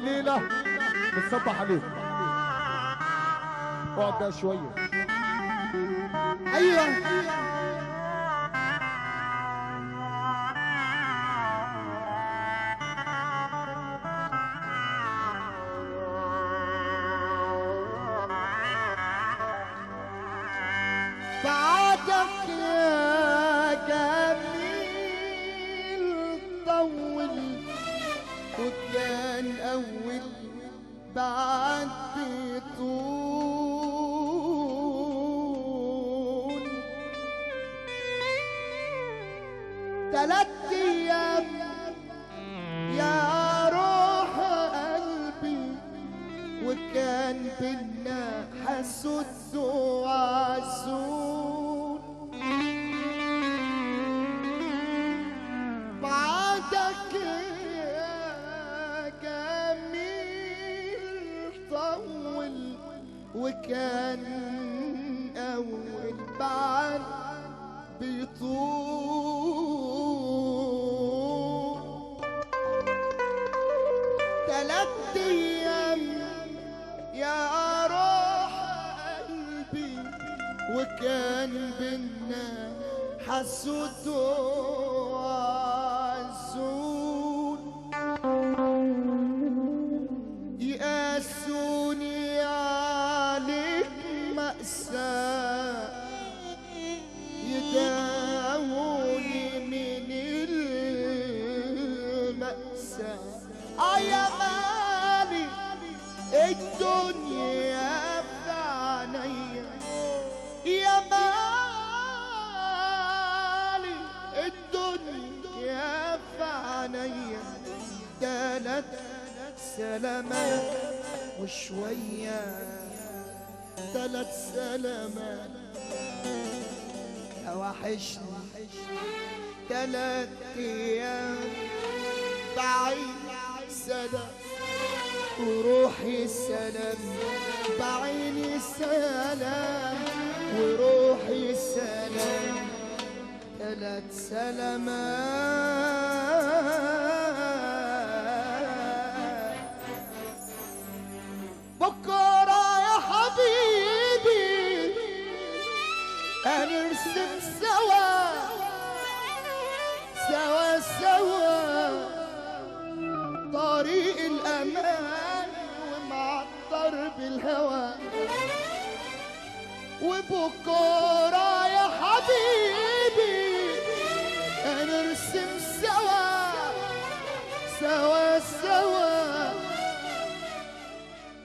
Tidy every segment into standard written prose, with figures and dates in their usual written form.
الليلة بتصبح عليك. اقعد بقى شوية. ايوه بعدك يا جميل طول وكان اول بعد بطول 3 ايام يا روح قلبي وكان بينا حسد وعزول بعدك يا جميل طول وكان أول بعد بيطول 3 أيام يا روح قلبي وكان بينا حسود وعزول يقاسوني عليك مأساة يداووني من المأساة يا مالي الدنيا بعينيا يا مالي الدنيا بعينيا 3 سلامات وشوية 3 سلامات وحشني 3 ايام بعيد سلام وروحي سلام بعيني سلام وروحي سلام 3 سلامات بكرة يا حبيبي هنرسم سوا سوا سوا طريق الأمان ومعطر بالهوى وبكرة يا حبيبي هنرسم سوا سوا سوا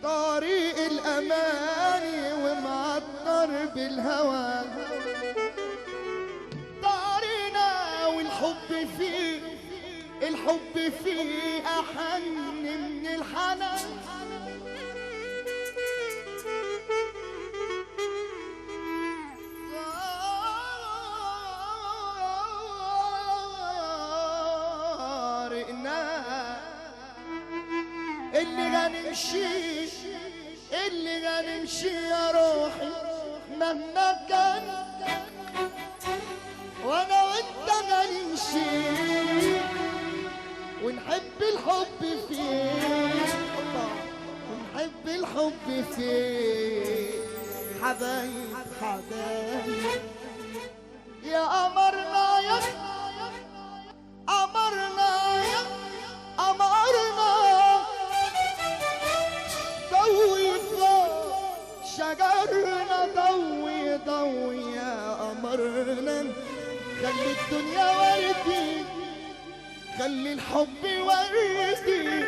طريق الأمان ومعطر بالهوى طارنا والحب فيه الحب فيه أحن من الحنان طارقنا اللي غنمشي يا روحي مهما كان وانا وانت غنمشي ونحب الحب فيه ونحب الحب فيه حبايب حبايب يا قمرنا يا قمرنا يا قمرنا ضوي فوق شجرنا ضوي ضوي يا قمرنا خلي الدنيا وردي خلي الحب وردي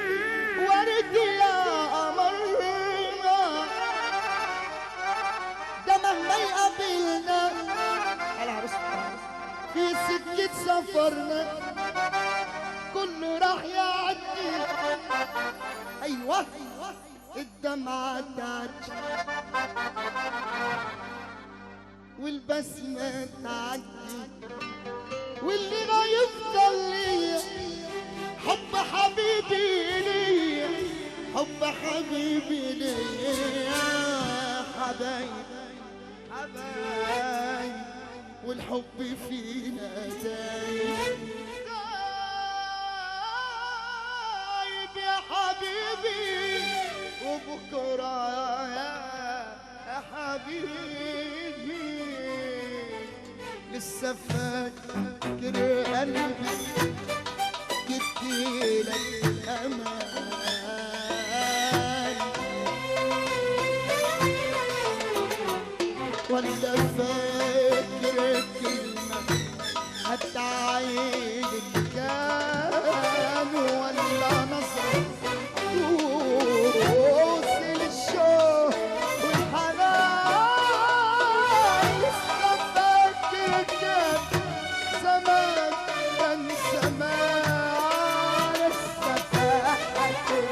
وردي يا قمرنا ده مهما يقابلنا في سكة سفرنا كله راح يعدي ايوه الدمعة تعدي والبسمة تعدي واللي ما يفضل ليا حب حبيبي ليا حب حبيبي ليا حبايب حبايب والحب فينا دايب دايب يا حبايب حبيبي وبكرة يا حبيبي لسه فاكر قلبي جبتلك أمان ولا فاكر كلمة هتعيد الكلام ولا نظرة توصل الشوق والحنان لسه فاكر كان زمان كان زمان لسه فاكر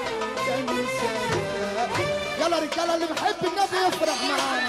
كان زمان يلا رجالة اللي بحب النبي يفرح معانا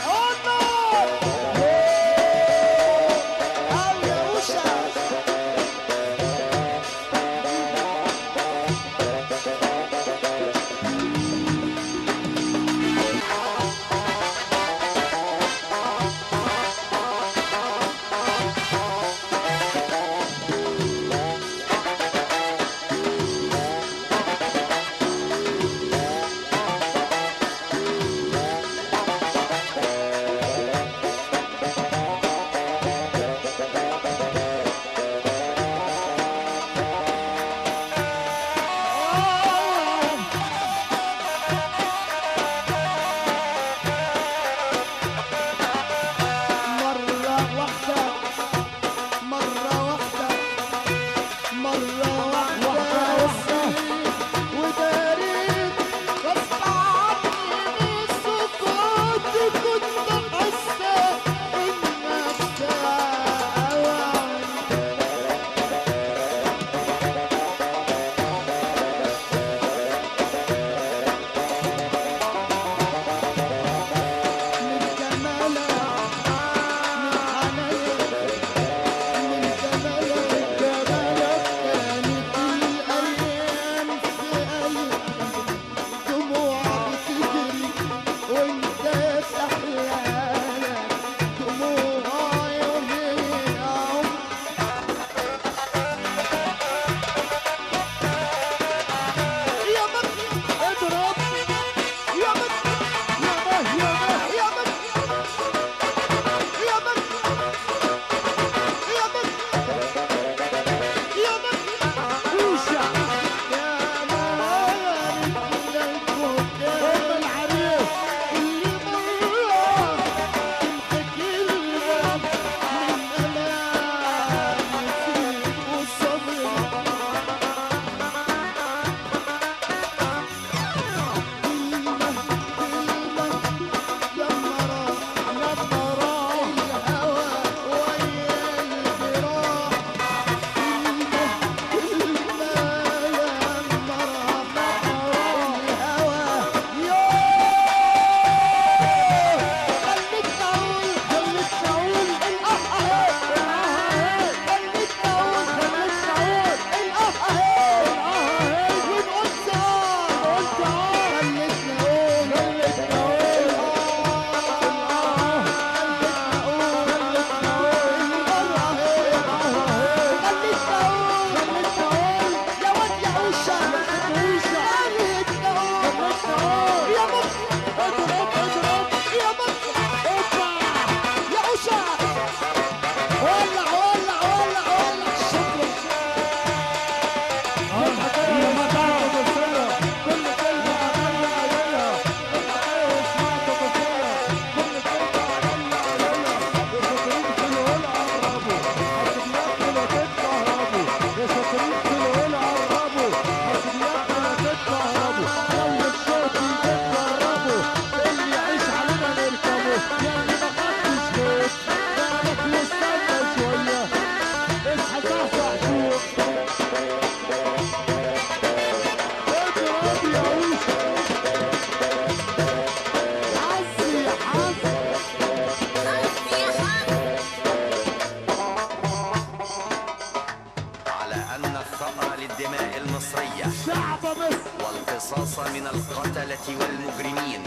والقصاص من القتلة والمجرمين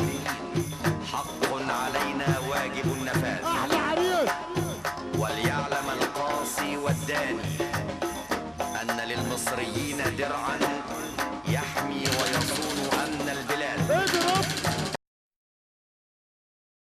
حق علينا واجب النفاذ وليعلم القاصي والداني